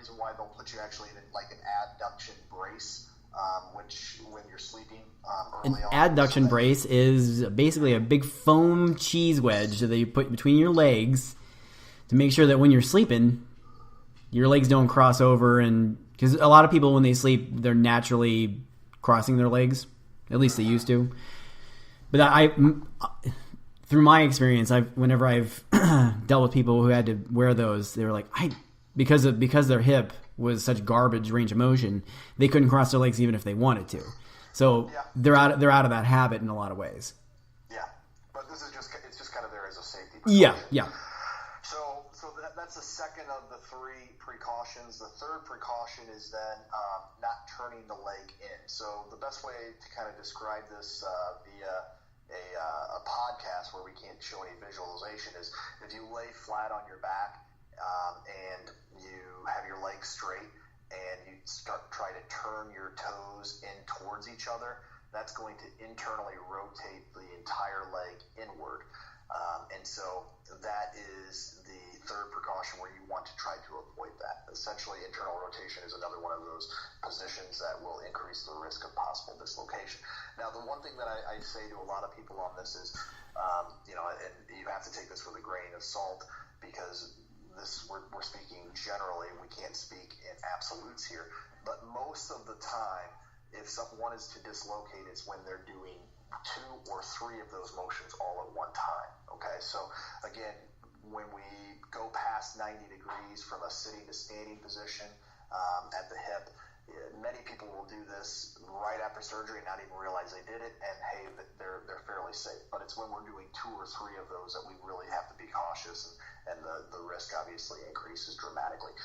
reason why they'll put you actually in like an adduction brace, which when you're sleeping early An on. adduction brace is basically a big foam cheese wedge that you put between your legs to make sure that when you're sleeping, your legs don't cross over. And because a lot of people, when they sleep, they're naturally crossing their legs. At least they used to. But through my experience, whenever I've dealt with people who had to wear those, they were like, because their hip was such garbage range of motion, they couldn't cross their legs even if they wanted to. So they're out of that habit in a lot of ways. Yeah, but it's just kind of there as a safety precaution. Yeah. So that's the second of the three precautions. The third precaution is then not turning the leg in. So the best way to kind of describe this via a podcast where we can't show any visualization is if you lay flat on your back and you have your legs straight and you try to turn your toes in towards each other, that's going to internally rotate the entire leg inward. And so that is the third precaution where you want to try to avoid that. Essentially, internal rotation is another one of those positions that will increase the risk of possible dislocation. Now, the one thing that I say to a lot of people on this is, and you have to take this with a grain of salt because we're speaking generally. We can't speak in absolutes here. But most of the time, if someone is to dislocate, it's when they're doing 2 or 3 of those motions all at one time. Okay, so again, when we go past 90 degrees from a sitting to standing position at the hip, many people will do this right after surgery and not even realize they did it, and hey, they're fairly safe. But it's when we're doing 2 or 3 of those that we really have to be cautious, and the risk obviously increases dramatically.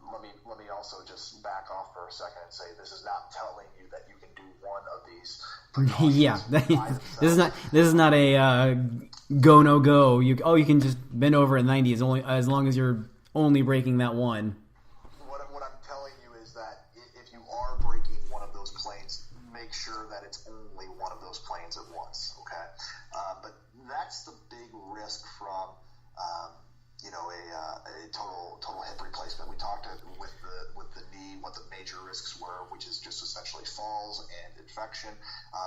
Let me also just back off for a second and say this is not telling you that you can do one of these precautions. Yeah, this is not a go no go. You can just bend over at 90 as long as you're only breaking that one. What I'm telling you is that if you are breaking one of those planes, make sure that it's only one of those planes at once. Okay, but that's the big risk from a total hip replacement. We talked with the knee what the major risks were, which is just essentially falls and infection.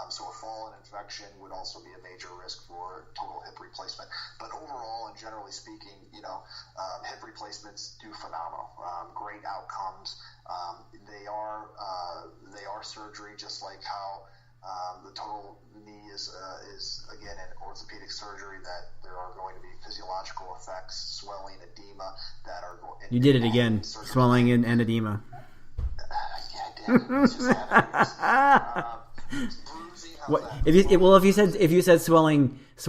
So a fall and infection would also be a major risk for total hip replacement. But overall, and generally speaking, hip replacements do phenomenal. Great outcomes. They are surgery, just like how the total knee is again an orthopedic surgery, that there are going to be physiological effects, swelling, edema that are going. You did it again, swelling and edema. Yeah, I did. It's just bruising. What if you said swelling is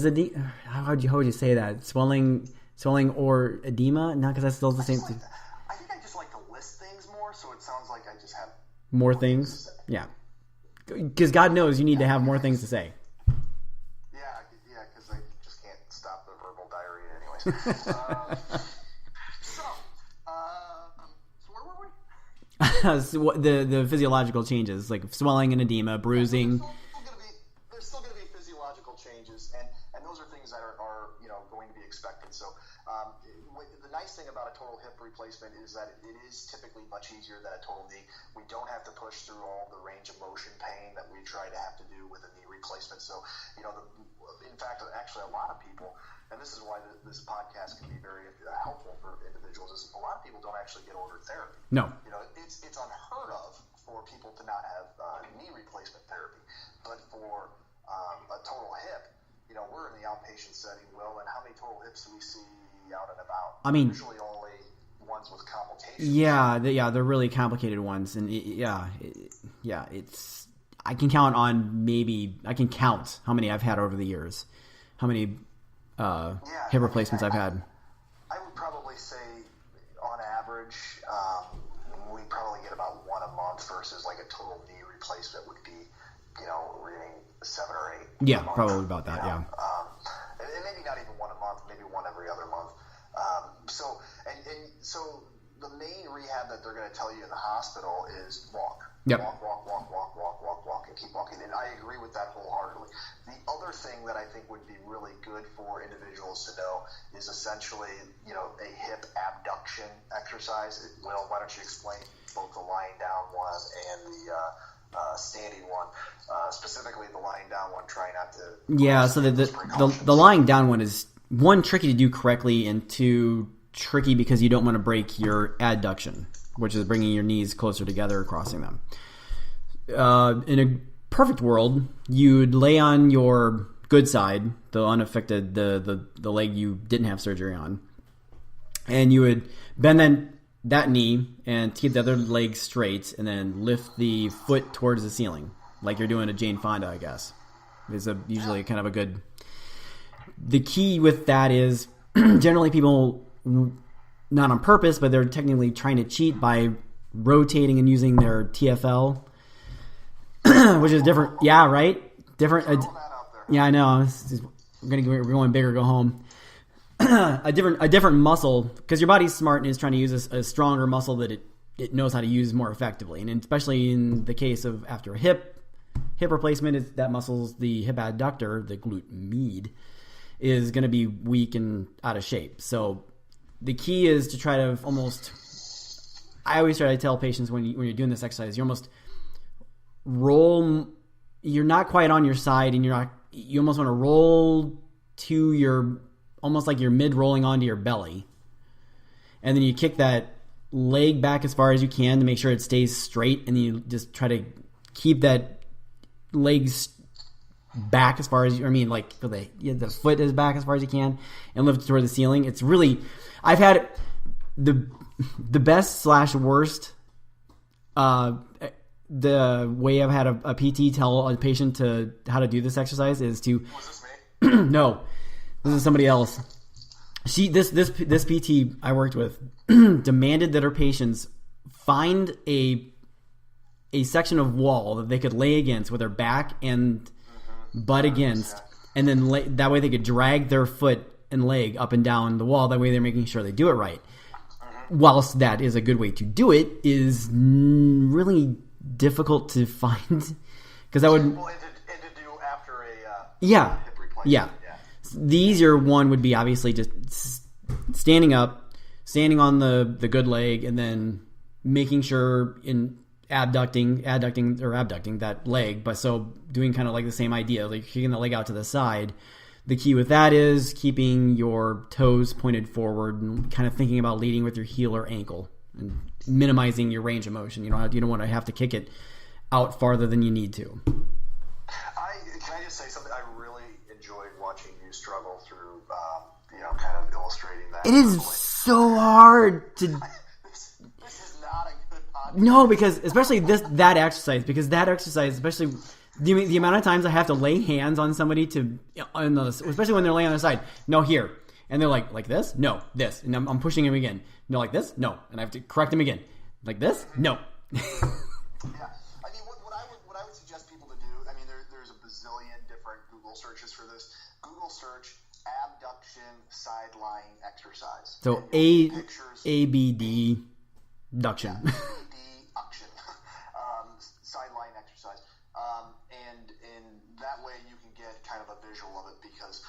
edema? How would you say that? Swelling or edema? No, because that's still the same thing. I think I just like to list things more, so it sounds like I just have more things. Yeah, because God knows you need to have more things to say. Yeah, because I just can't stop the verbal diarrhea, anyways. So where were we? the physiological changes like swelling and edema, bruising. There's still going to be physiological changes, and those are things that are going to be expected. So the nice thing about a total hip replacement is that it is typically much easier than a total knee. We don't have to push through all the range of motion pain that we try to have to do with a knee replacement. So, in fact, actually a lot of people, and this is why this podcast can be very helpful for individuals, is a lot of people don't actually get ordered therapy. No. It's unheard of for people to not have knee replacement therapy. But for a total hip, we're in the outpatient setting. Well, and how many total hips do we see out and about? I mean, usually only ones with complications. Yeah, they're really complicated ones, and it's. I can count how many I've had over the years, how many hip replacements I've had. I would probably say, on average, we probably get about 1 a month versus like a total knee replacement would be, we're getting 7 or 8. Yeah, probably about that. Yeah. And maybe not even 1 a month, maybe 1 every other month. So the main rehab that they're going to tell you in the hospital is walk. Yep. Walk, and keep walking. And I agree with that wholeheartedly. The other thing that I think would be really good for individuals to know is essentially, a hip abduction exercise. Will, why don't you explain both the lying down one and the standing one? Specifically, the lying down one, try not to... Yeah, so the lying down one is, one, tricky to do correctly, and two, tricky because you don't want to break your adduction, which is bringing your knees closer together, crossing them. In a perfect world, you'd lay on your good side, the unaffected, the leg you didn't have surgery on, and you would bend that knee and keep the other leg straight, and then lift the foot towards the ceiling, like you're doing a Jane Fonda, I guess. Is usually kind of a good... The key with that is generally people, not on purpose, but they're technically trying to cheat by rotating and using their TFL, which is different. Yeah, right? Different. Yeah, I know. We're going big or go home. a different muscle, because your body's smart and is trying to use a stronger muscle that it knows how to use more effectively. And especially in the case of after a hip replacement, that muscle's the hip adductor, the glute med, is going to be weak and out of shape. So the key is to try to I always try to tell patients when you're doing this exercise, you almost roll, you're not quite on your side, and you almost want to roll to almost like you're mid-rolling onto your belly. And then you kick that leg back as far as you can to make sure it stays straight, and then you just try to keep that leg back as far as the foot is back as far as you can, and lift it toward the ceiling. It's really, I've had the best / worst, the way I've had a PT tell a patient how to do this exercise is to... Was this me? No, this is somebody else. This PT I worked with demanded that her patients find a section of wall that they could lay against with their back and butt against, and then that way they could drag their foot and leg up and down the wall. That way they're making sure they do it right. Whilst that is a good way to do it, is really difficult to find, because that would... and to do after a hip replacement. Yeah. The easier one would be obviously just standing up, standing on the good leg, and then making sure in abducting that leg, but so doing kind of like the same idea, like kicking the leg out to the side. The key with that is keeping your toes pointed forward and kind of thinking about leading with your heel or ankle and minimizing your range of motion. You don't want to have to kick it out farther than you need to. Can I just say something? I really enjoyed watching you struggle through, kind of illustrating that. It is so hard to... This is not a good podcast. No, because especially that exercise, especially the amount of times I have to lay hands on somebody especially when they're laying on their side. No, here. And they're like this? No, this. And I'm pushing him again. No, like this? No. And I have to correct him again. Like this? No. Yeah. I mean, what I would suggest people to do, I mean, there's a bazillion different Google searches for this. Google search abduction sideline exercise. So ABD duction. ABD duction. Sideline exercise. And that way you can get kind of a visual of it, because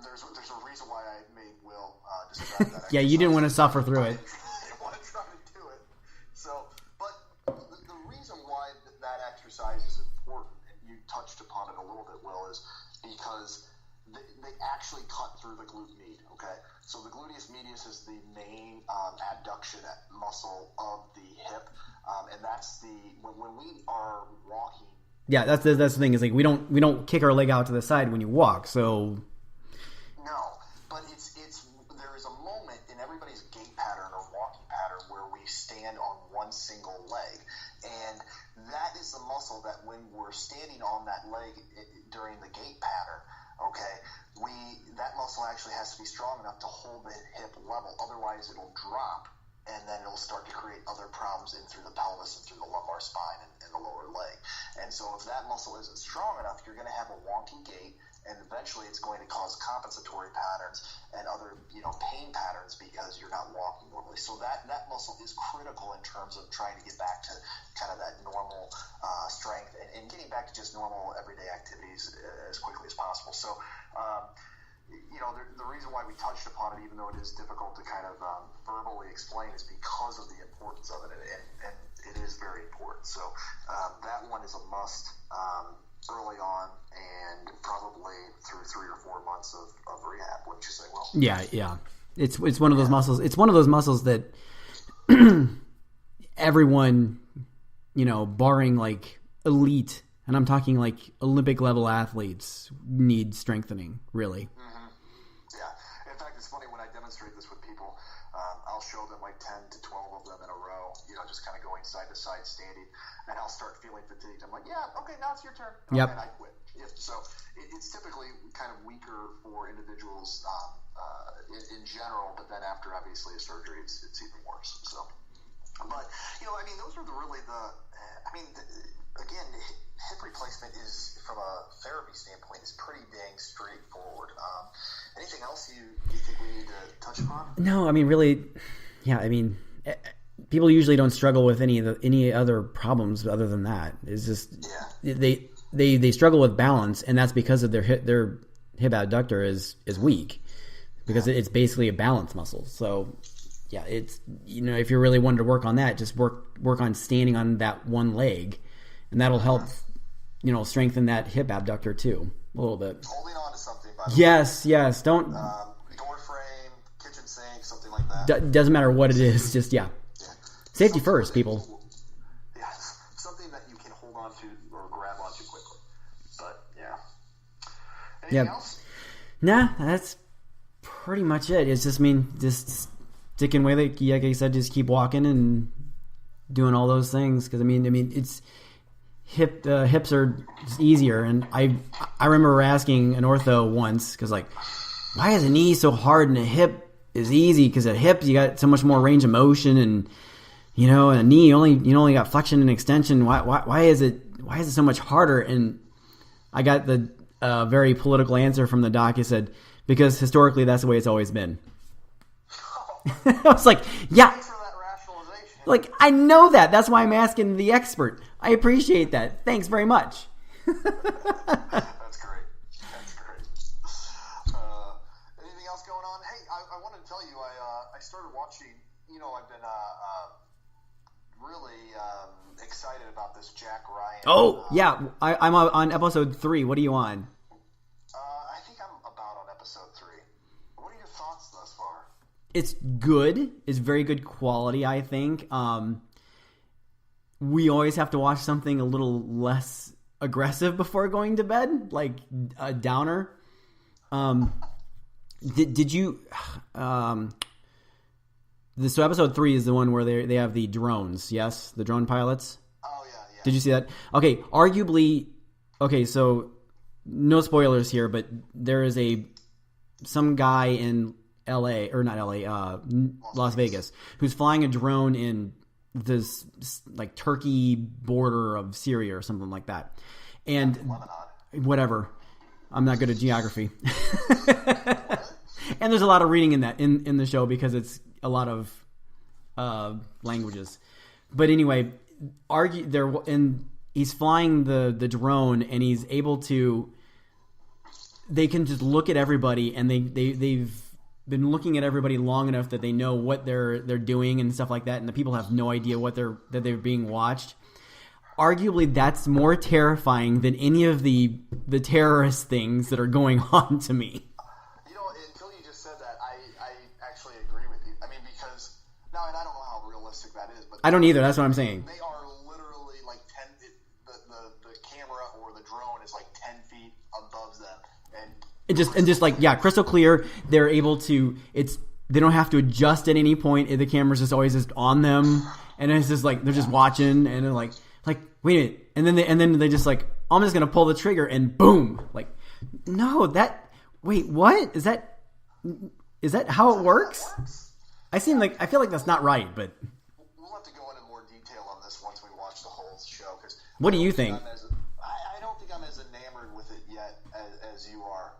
there's a reason why I made Will describe that. Yeah, you didn't want to suffer through it. I didn't want to try to do it. So, but the reason why that exercise is important, and you touched upon it a little bit, Will, is because they actually cut through the glute med. Okay, so the gluteus medius is the main adduction muscle of the hip, and that's when we are walking. Yeah, that's the thing, is like we don't kick our leg out to the side when you walk. So no, but there is a moment in everybody's gait pattern or walking pattern where we stand on one single leg, and that is the muscle that when we're standing on that leg during the gait pattern, okay, that muscle actually has to be strong enough to hold the hip level. Otherwise, it'll drop, and then it'll start to create other problems in through the pelvis and through the lumbar spine and the lower leg. And so if that muscle isn't strong enough, you're going to have a wonky gait, and eventually it's going to cause compensatory patterns and other pain patterns patterns because you're not walking normally. So that muscle is critical in terms of trying to get back to kind of that normal strength and getting back to just normal everyday activities as quickly as possible. So, the reason why we touched upon it, even though it is difficult to kind of verbally explain, is because of the importance of it, and it is very important. So that one is a must early on, and probably through 3 or 4 months of rehab. Wouldn't you say, Will? Yeah. It's one of those muscles. It's one of those muscles that everyone, barring like elite, and I'm talking like Olympic level athletes, need strengthening. Really. Mm-hmm. Yeah. In fact, it's funny when I demonstrate this with people. I'll show them like 10 to 12 of them in a row. Just kind of going side to side, standing, and I'll start feeling fatigued. I'm like, yeah, okay, now it's your turn. Yep. And I quit. So it's typically kind of weaker for individuals in general, but then after obviously a surgery, it's even worse. So, but those are again, hip replacement is, from a therapy standpoint, is pretty dang straightforward. Anything else you think we need to touch upon? No, really, yeah. People usually don't struggle with any other problems other than that. It's just they struggle with balance, and that's because of their hip abductor is weak, because it's basically a balance muscle. So yeah, it's if you're really wanting to work on that, just work on standing on that one leg, and that'll help strengthen that hip abductor too a little bit. Holding on to something. By the yes. Don't door frame, kitchen sink, something like that. Doesn't matter what it is. Just safety something first, people. Yes, something that you can hold on to or grab onto quickly. But yeah. Anything else? Nah, that's pretty much it. It's just just sticking with it. Like I said, just keep walking and doing all those things. Because it's hips are just easier. And I remember asking an ortho once, because why is a knee so hard and a hip is easy? Because at hips you got so much more range of motion, and and a knee you only got flexion and extension. Why is it so much harder? And I got the very political answer from the doc. He said, because historically that's the way it's always been. I was like, yeah. Thanks for that rationalization. Like, I know that. That's why I'm asking the expert. I appreciate that. Thanks very much. That's great. Anything else going on? Hey, I wanted to tell you, I started watching. I've been really excited about this Jack Ryan. Oh, yeah. I'm on episode 3. What are you on? I think I'm about on episode 3. What are your thoughts thus far? It's good. It's very good quality, I think. We always have to watch something a little less aggressive before going to bed, like a downer. Did you... So episode 3 is the one where they have the drones, yes? The drone pilots? Oh, yeah. Did you see that? Okay, arguably... Okay, so no spoilers here, but there is some guy in L.A., or not L.A., Las Vegas, who's flying a drone in this, like, Turkey border of Syria or something like that. And... Whatever. I'm not good at geography. And there's a lot of reading in the show because it's a lot of languages. But anyway, he's flying the drone, and he's able to. They can just look at everybody, and they've been looking at everybody long enough that they know what they're doing and stuff like that, and the people have no idea that they're being watched. Arguably, that's more terrifying than any of the terrorist things that are going on to me. Until you just said that, I actually agree with you. Because now, and I don't know how realistic that is, but I don't either. That's what I'm saying. They are literally like 10. The camera or the drone is like 10 feet above them, and just like crystal clear. They're able to. They don't have to adjust at any point. The camera's just always on them, and it's just like they're just watching, and they're like wait a minute, and then they just like, I'm just gonna pull the trigger, and boom, like, no, wait, what is that? Is that how it works? I feel like that's not right, but we'll have to go into more detail on this once we watch the whole show. Cause what do you think? I don't think I'm as enamored with it yet as you are.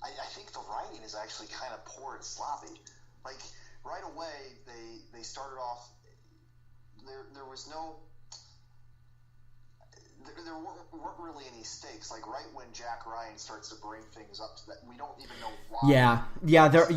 I think the writing is actually kind of poor and sloppy. like right away they started off. There was no. There weren't really any stakes. Like right when Jack Ryan starts to bring things up to that, we don't even know why. Yeah. There